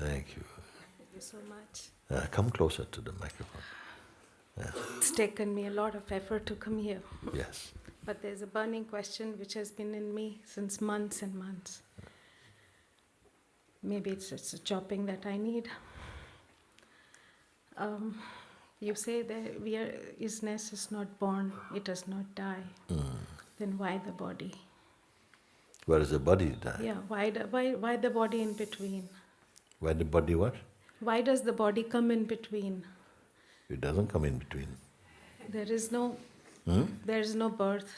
Thank you. Thank you so much. Come closer to the microphone. Yeah. It's taken me a lot of effort to come here. Yes. But there's a burning question which has been in me since months and months. Maybe it's a chopping that I need. You say that isness is not born, it does not die. Then why the body? Why does the body die? Yeah, why the body in between? Why the body what? Why does the body come in between? It doesn't come in between. There is no birth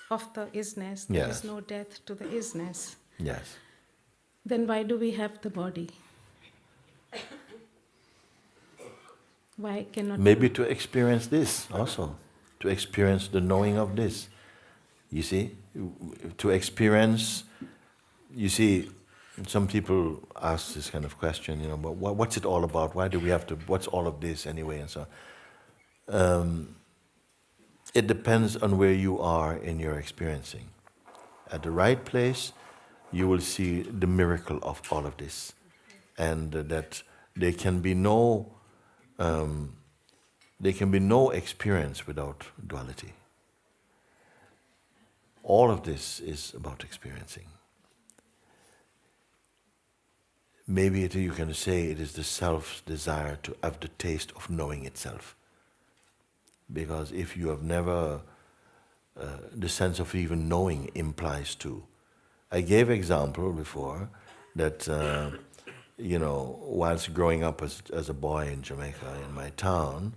of the isness. There is no death to the isness. Yes. Then why do we have the body? Why cannot... Maybe to experience this also. To experience the knowing of this. You see? To experience... You see, some people ask this kind of question, but what's it all about? Why do we have to... What's all of this anyway? And so on. It depends on where you are in your experiencing. At the right place, you will see the miracle of all of this. And that there can be no experience without duality. All of this is about experiencing. Maybe you can say it is the self's desire to have the taste of knowing itself. Because if you have never, the sense of even knowing implies to. I gave example before that, whilst growing up as a boy in Jamaica, in my town,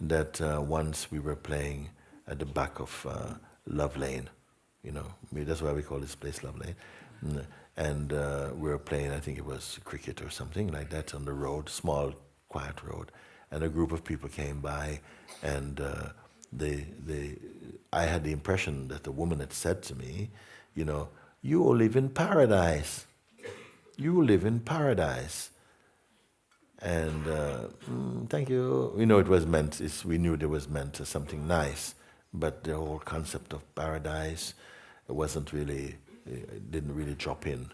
that once we were playing at the back of Love Lane, that's why we call this place Love Lane, and we were playing, I think it was cricket or something like that on the road, small, quiet road, and a group of people came by, and I had the impression that the woman had said to me, you live in paradise. You live in paradise. And thank you. It was meant, we knew it was meant as something nice, but the whole concept of paradise, it didn't really drop in.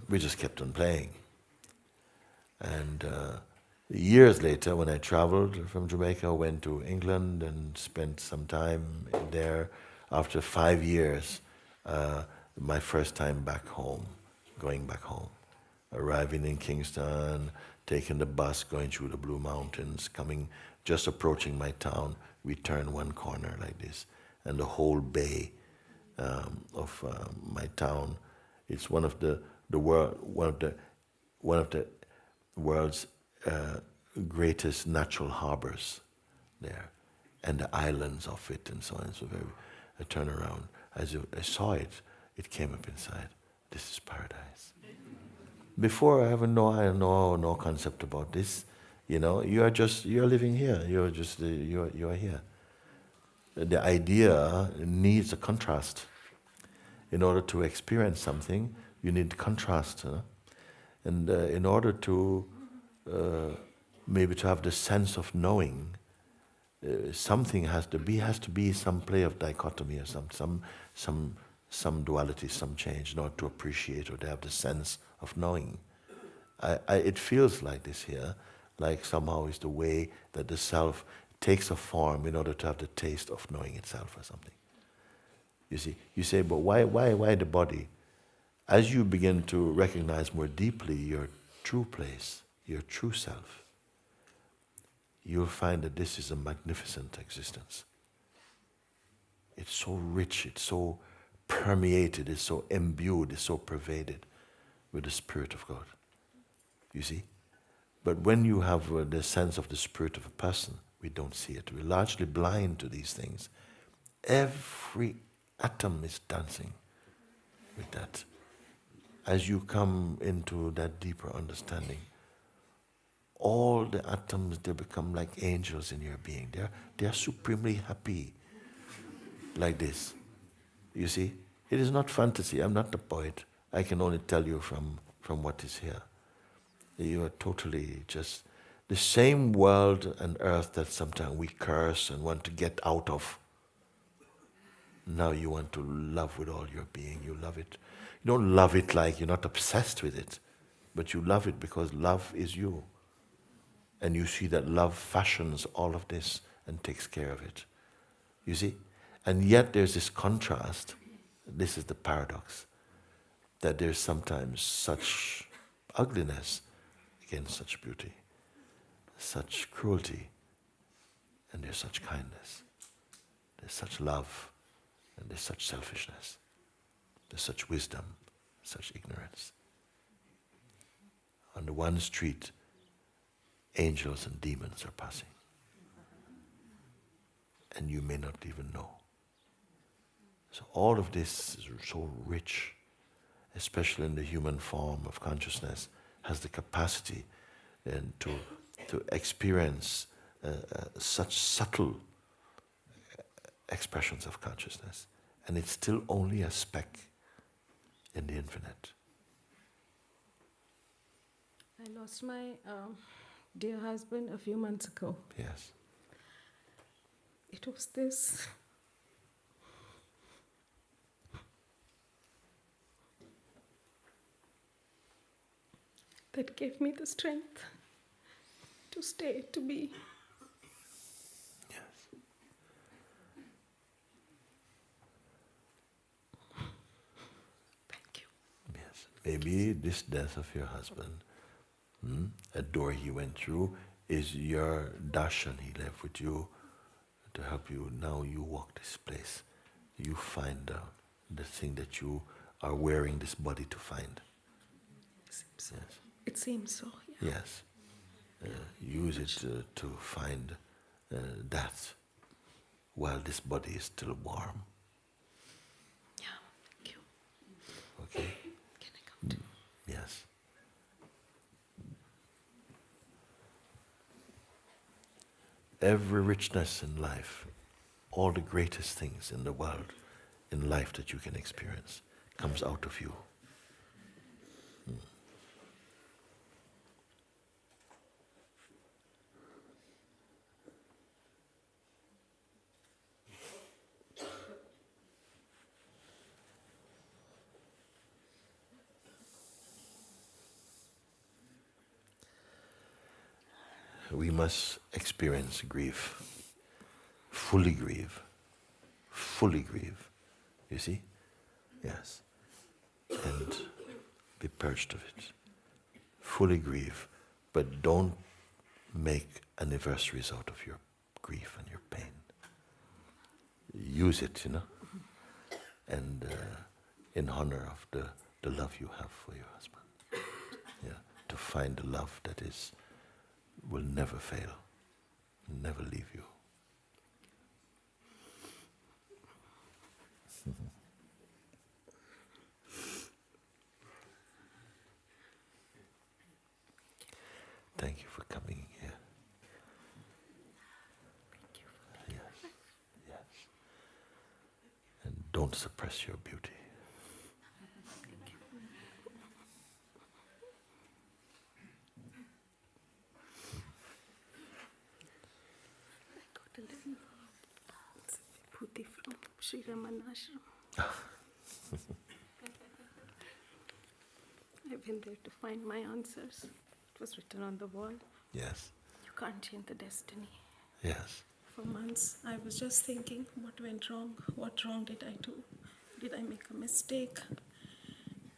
We just kept on playing. And years later, when I traveled from Jamaica, I went to England and spent some time there. After 5 years, my first time back home, going back home. Arriving in Kingston, taking the bus, going through the Blue Mountains, just approaching my town, we turn one corner like this, and the whole bay of my town, it's one of the world's greatest natural harbors there, and the islands of it and so on. So I turn around, as I saw it, it came up inside. This is paradise. Before I have no concept about this. You're living here. You're here. The idea needs a contrast. In order to experience something, you need contrast. And in order to maybe to have the sense of knowing, something has to be some play of dichotomy or some duality, some change, in order to appreciate or to have the sense of knowing. It feels like this here, like somehow is the way that the self takes a form in order to have the taste of knowing itself or something. You see, you say, but why the body? As you begin to recognize more deeply your true place, your true self, you'll find that this is a magnificent existence. It's so rich, it's so permeated, it's so imbued, it's so pervaded with the Spirit of God. You see? But when you have the sense of the spirit of a person, we don't see it. We're largely blind to these things. Every atom is dancing with that. As you come into that deeper understanding, all the atoms, they become like angels in your being. They are supremely happy like this. You see? It is not fantasy. I'm not the poet. I can only tell you from what is here. You are totally just the same world and earth that sometimes we curse and want to get out of. Now you want to love with all your being. You love it. You don't love it like you're not obsessed with it. but you love it because love is you. And you see that love fashions all of this and takes care of it. You see? And yet there's this contrast. This is the paradox. That there's sometimes such ugliness against such beauty, such cruelty, and there's such kindness. There's such love, and there's such selfishness. There's such wisdom, such ignorance. On the one street, angels and demons are passing. And you may not even know. So all of this is so rich, especially in the human form of consciousness, has the capacity and to experience such subtle expressions of consciousness. And it's still only a speck in the infinite. I lost my dear husband a few months ago. Yes. It was this that gave me the strength to stay, to be. Yes. Thank you. Yes. Maybe this death of your husband, a door he went through, is your darshan he left with you to help you. Now you walk this place. You find the thing that you are wearing this body to find. So. Yes. It seems so. Yeah. Yes. Use it to find that while this body is still warm. Yeah, thank you. Okay? Can I come too? Yes. Every richness in life, all the greatest things in the world, in life that you can experience, comes out of you. We must experience grief, fully grieve, you see? Yes. And be purged of it. Fully grieve, but don't make anniversaries out of your grief and your pain. Use it, and in honor of the love you have for your husband. Yeah, to find the love that will never fail, never leave you. Thank you for coming here. Thank you for being Yes, yes. And don't suppress your beauty. from Sri Raman Ashram. I went there to find my answers. It was written on the wall. Yes. You can't change the destiny. Yes. For months, I was just thinking, what went wrong? What wrong did I do? Did I make a mistake?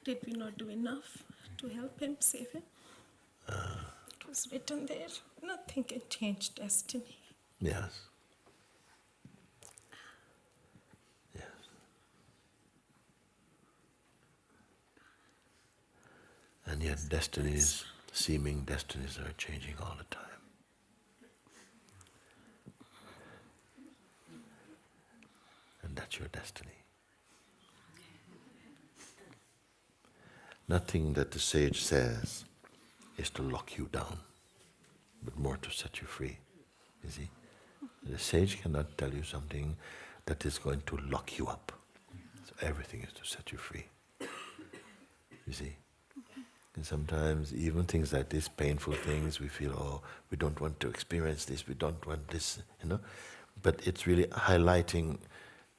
Did we not do enough to help him, save him? It was written there. Nothing can change destiny. Yes. Yes. And yet seeming destinies are changing all the time. And that's your destiny. Nothing that the sage says is to lock you down, but more to set you free. You see? The sage cannot tell you something that is going to lock you up. So everything is to set you free. You see? And sometimes even things like this, painful things, we feel, oh, we don't want to experience this, we don't want this, But it's really highlighting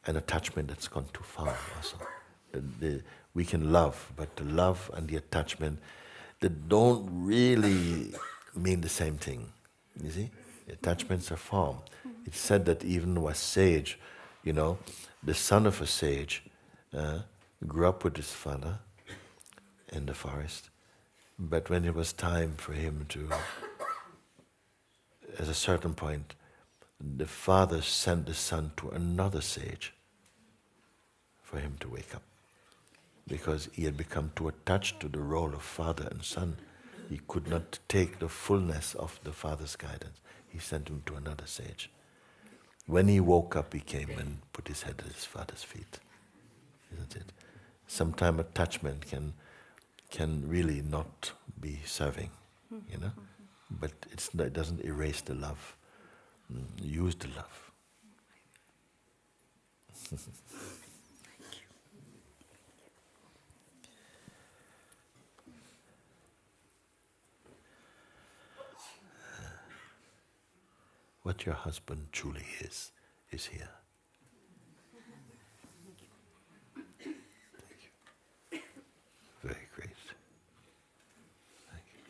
an attachment that's gone too far also. We can love, but the love and the attachment that don't really mean the same thing. You see? Attachments are form. It's said that even a sage, the son of a sage grew up with his father in the forest, but when it was time for him to, at a certain point, the father sent the son to another sage for him to wake up, because he had become too attached to the role of father and son. He could not take the fullness of the father's guidance. He sent him to another sage. When he woke up, he came and put his head at his father's feet. Isn't it? Sometimes attachment can really not be serving, but it doesn't erase the love. Use the love. What your husband truly is here. Thank you. Very great. Thank you.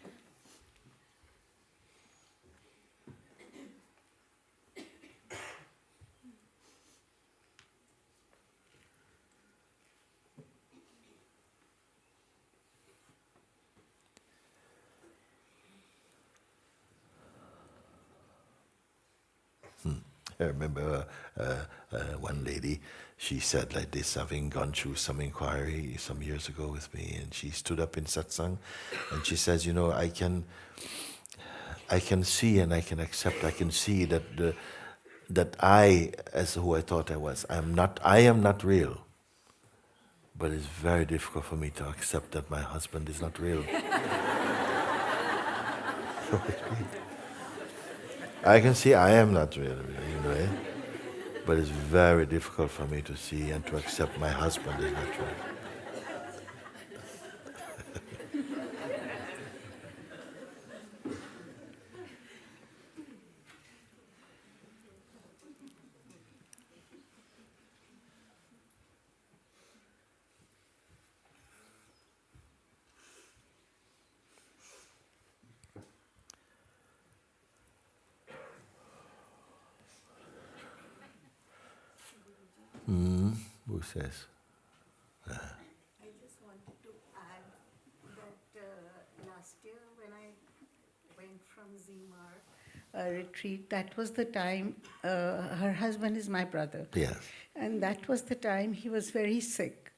I remember one lady, she said like this, having gone through some inquiry some years ago with me, and she stood up in satsang, and she says, I can see and I can accept, I can see that I, as who I thought I was, I am not real. But it's very difficult for me to accept that my husband is not real. I can see I am not real, but it's very difficult for me to see and to accept my husband is not real. Who says? I just wanted to add that last year when I went from Zimar retreat, that was the time, her husband is my brother. Yes. And that was the time he was very sick.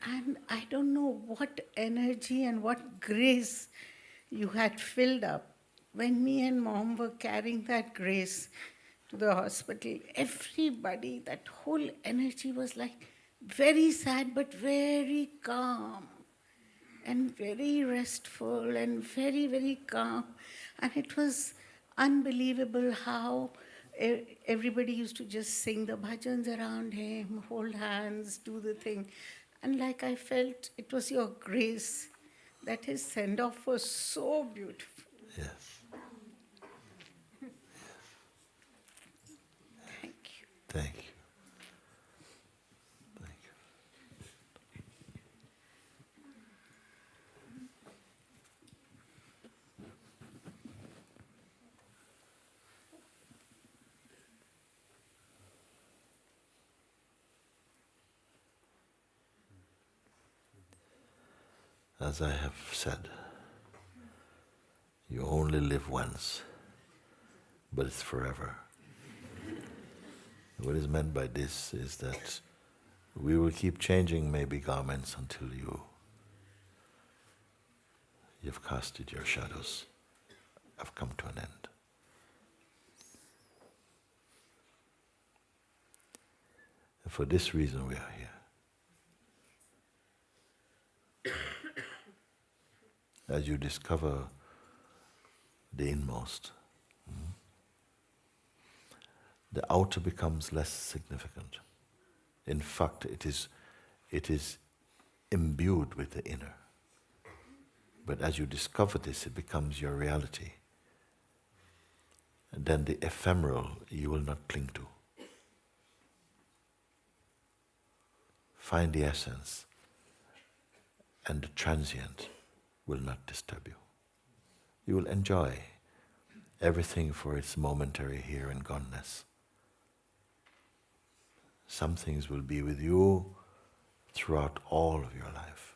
And I don't know what energy and what grace you had filled up. When me and Mom were carrying that grace to the hospital, everybody, that whole energy was like very sad but very calm and very restful and very, very calm. And it was unbelievable how everybody used to just sing the bhajans around him, hold hands, do the thing. And like I felt it was your grace that his send-off was so beautiful. Yes. Thank you. Thank you. Thank you. As I have said, you only live once, but it's forever. What is meant by this is that we will keep changing maybe garments until you've casted your shadows, have come to an end. And for this reason we are here. As you discover the inmost, the outer becomes less significant. In fact, it is imbued with the inner. But as you discover this, it becomes your reality. And then the ephemeral you will not cling to. Find the essence and the transient will not disturb you. You will enjoy everything for its momentary here and goneness. Some things will be with you throughout all of your life,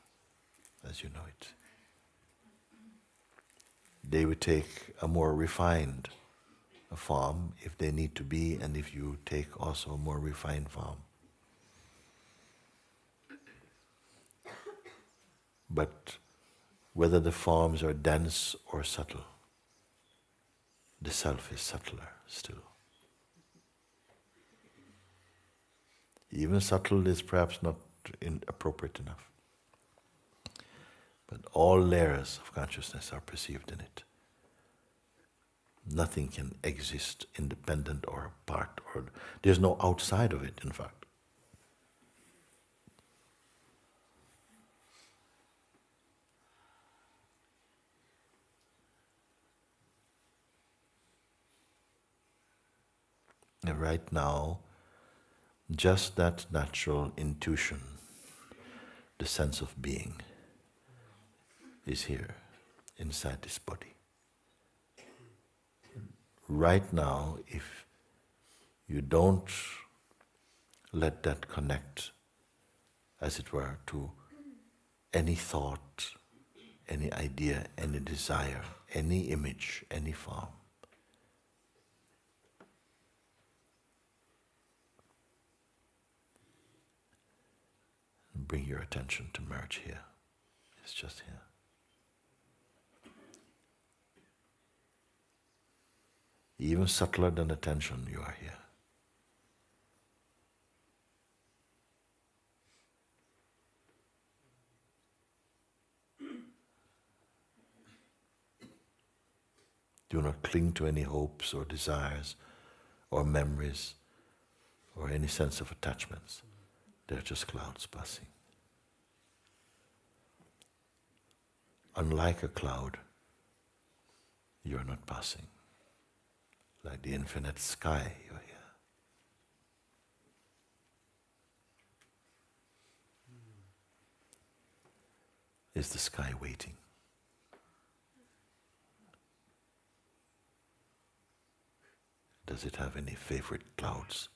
as you know it. They will take a more refined form if they need to be, and if you take also a more refined form. But whether the forms are dense or subtle, the self is subtler still. Even subtle is perhaps not appropriate enough. But all layers of consciousness are perceived in it. Nothing can exist independent or apart, or there's no outside of it, in fact. And right now, just that natural intuition, the sense of being, is here, inside this body. Right now, if you don't let that connect, as it were, to any thought, any idea, any desire, any image, any form, bring your attention to merge here. It's just here. Even subtler than attention, you are here. Do not cling to any hopes or desires or memories or any sense of attachments. They're just clouds passing. Unlike a cloud, you are not passing. Like the infinite sky, you're here. Is the sky waiting? Does it have any favorite clouds?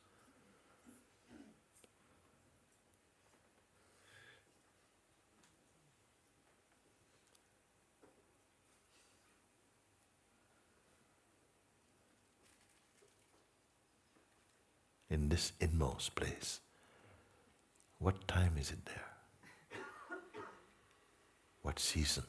In this inmost place, what time is it there? What season?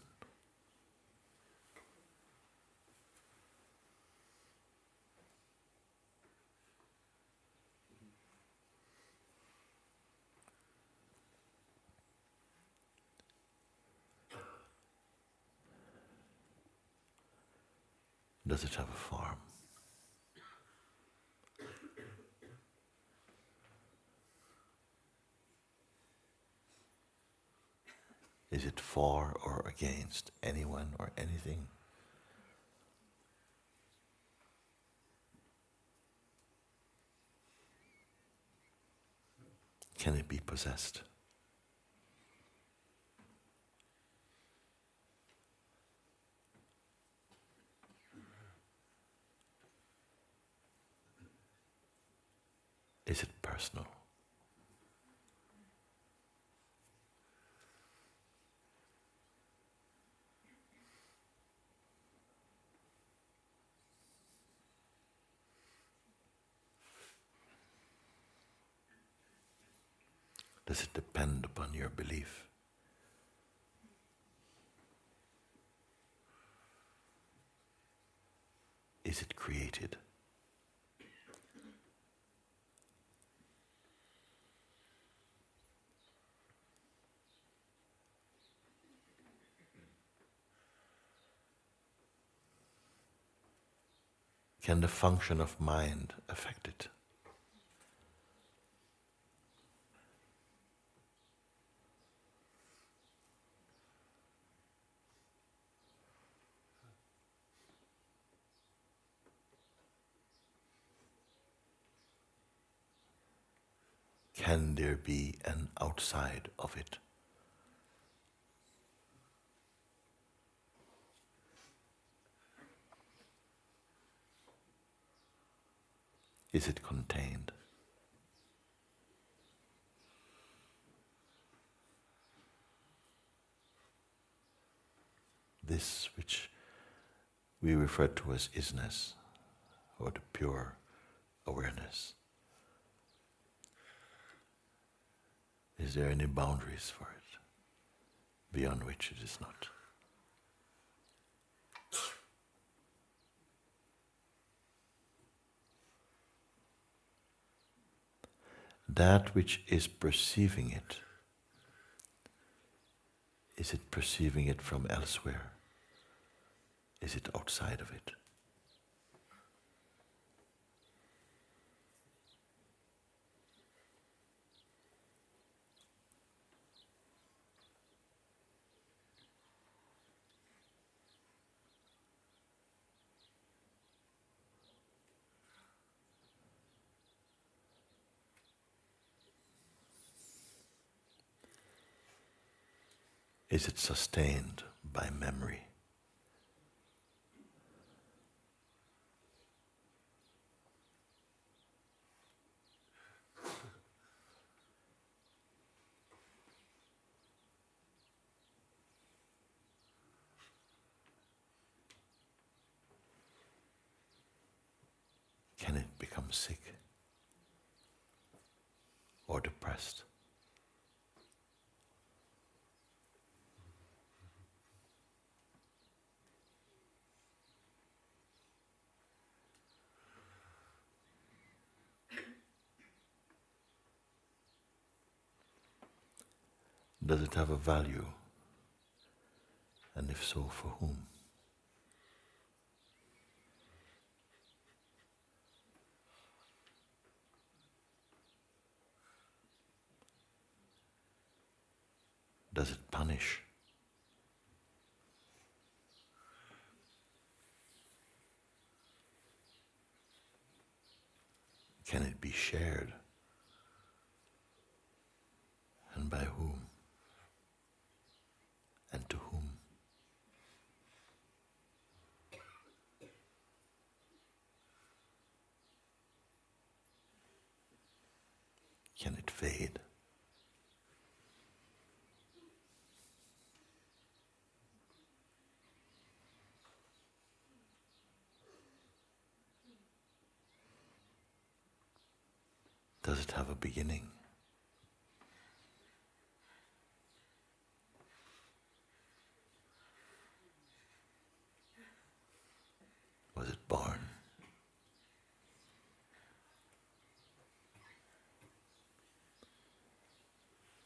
Does it have a form? Is it for or against anyone or anything? Can it be possessed? Is it personal? Does it depend upon your belief? Is it created? Can the function of mind affect it? Can there be an outside of it? is it contained? This which we refer to as isness, or the pure awareness. Is there any boundaries for it, beyond which it is not? That which is perceiving it, is it perceiving it from elsewhere? Is it outside of it? Is it sustained by memory? Can it become sick or depressed? Does it have a value? And if so, for whom? Does it punish? Can it be shared? And by whom? And to whom? Can it fade? Does it have a beginning? Was it born?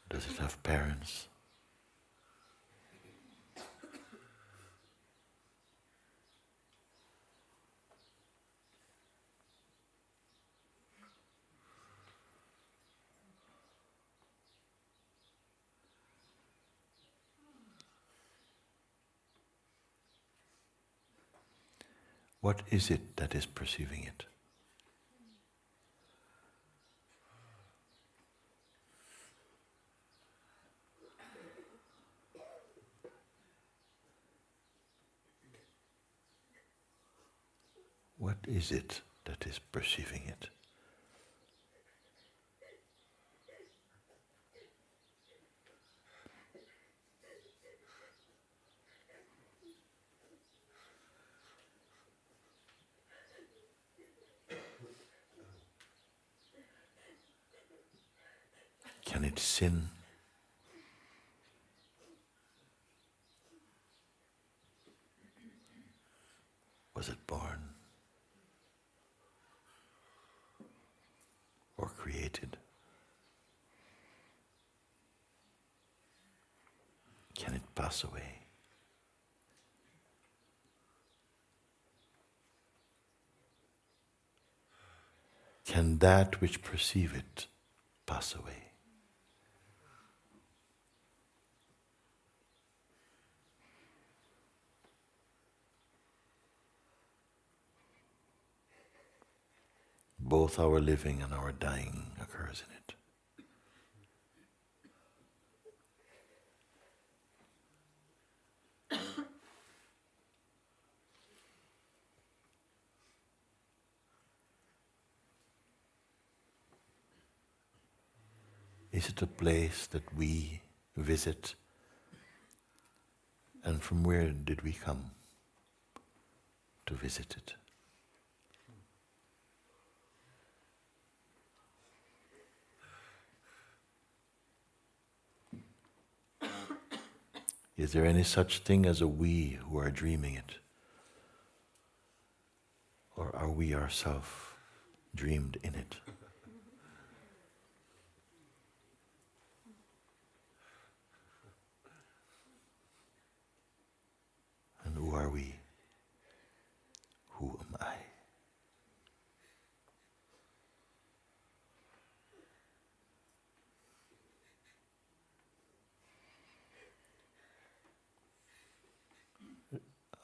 Does it have parents? What is it that is perceiving it? What is it that is perceiving it? Can it sin? Was it born? Or created? Can it pass away? Can that which perceive it pass away? Both our living and our dying occurs in it. Is it a place that we visit? And from where did we come to visit it? Is there any such thing as a we who are dreaming it? Or are we ourselves dreamed in it? And who are we? Who am I?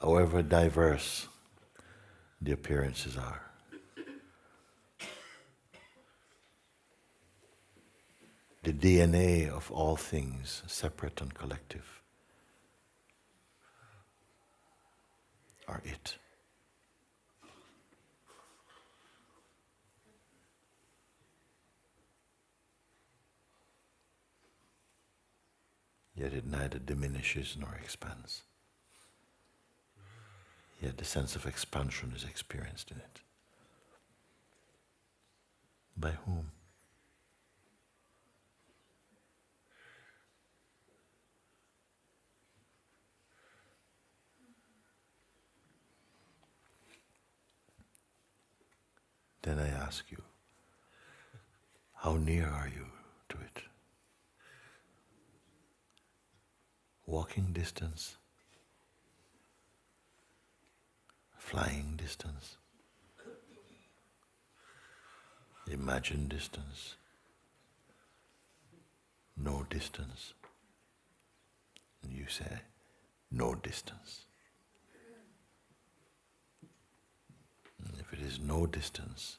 However diverse the appearances are, the DNA of all things, separate and collective, are it. Yet it neither diminishes nor expands. Yet the sense of expansion is experienced in it. By whom? Then I ask you, how near are you to it? Walking distance? Flying distance, imagine distance, no distance, and you say no distance. And if it is no distance,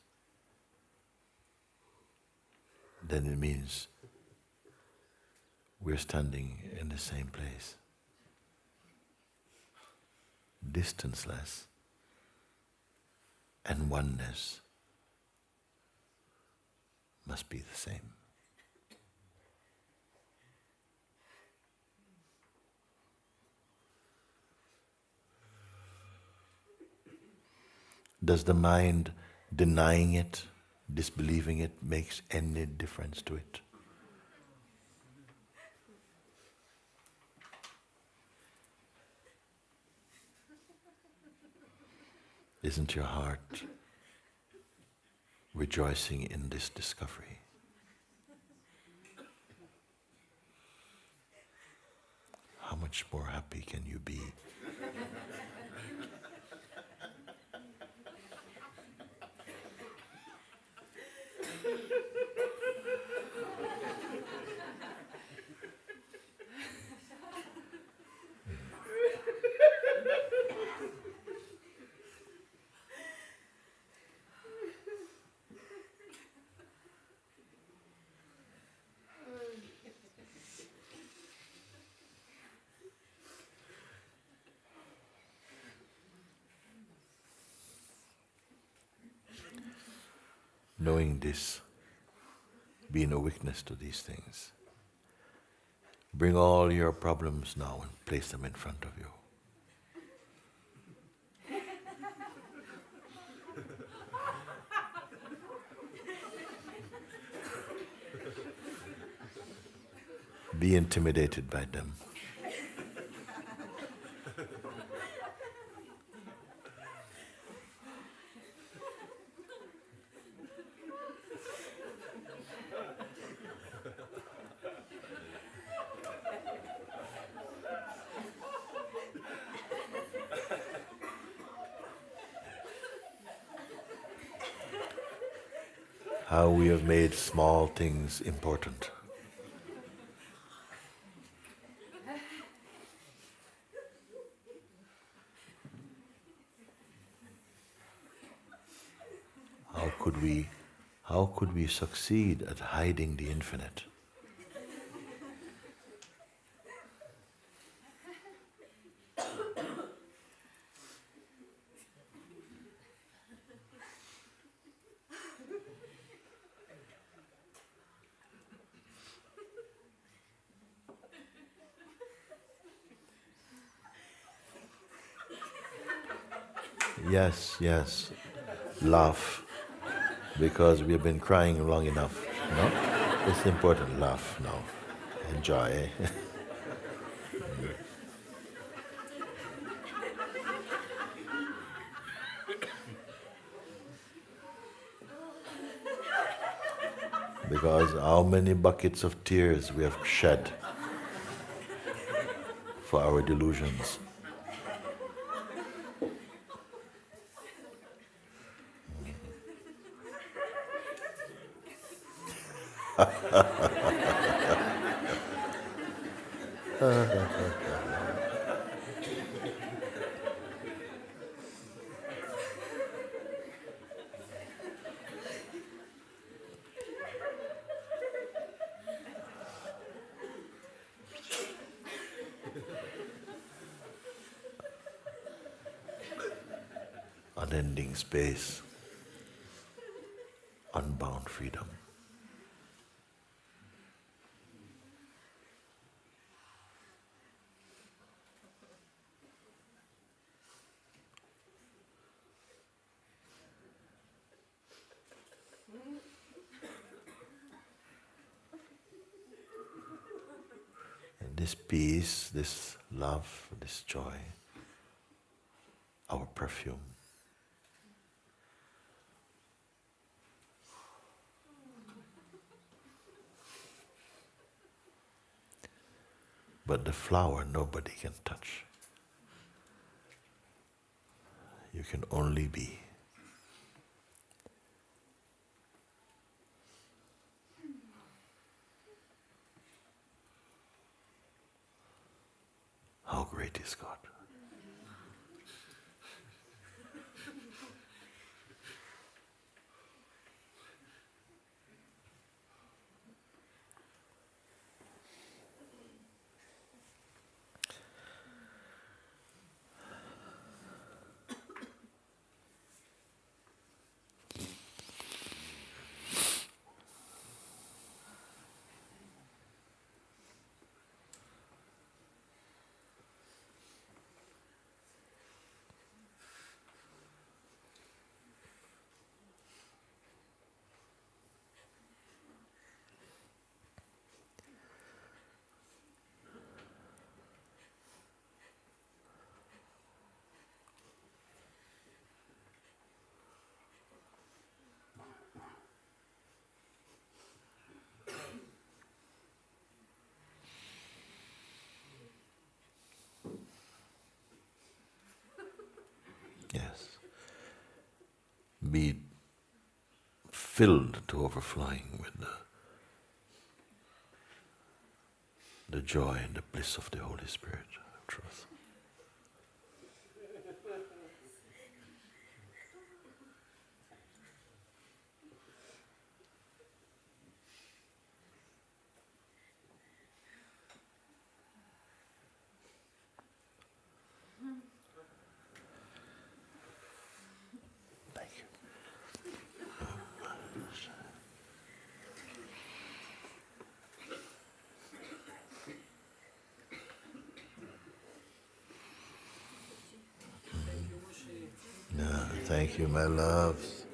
then it means we're standing in the same place, distanceless. And oneness must be the same. Does the mind denying it, disbelieving it, makes any difference to it? Isn't your heart rejoicing in this discovery? How much more happy can you be? Knowing this, being a witness to these things, bring all your problems now and place them in front of you. Be intimidated by them. How we have made small things important. How could we succeed at hiding the infinite? Yes, yes. Laugh. Because we've been crying long enough. No? It's important. Laugh now. Enjoy. Because how many buckets of tears we have shed for our delusions. Unending space, unbound freedom. And this peace, this love, this joy, our perfume. But the flower nobody can touch. You can only be. How great is God? Yes. Be filled to overflowing with the joy and the bliss of the Holy Spirit of truth. Thank you. Thank you, my loves.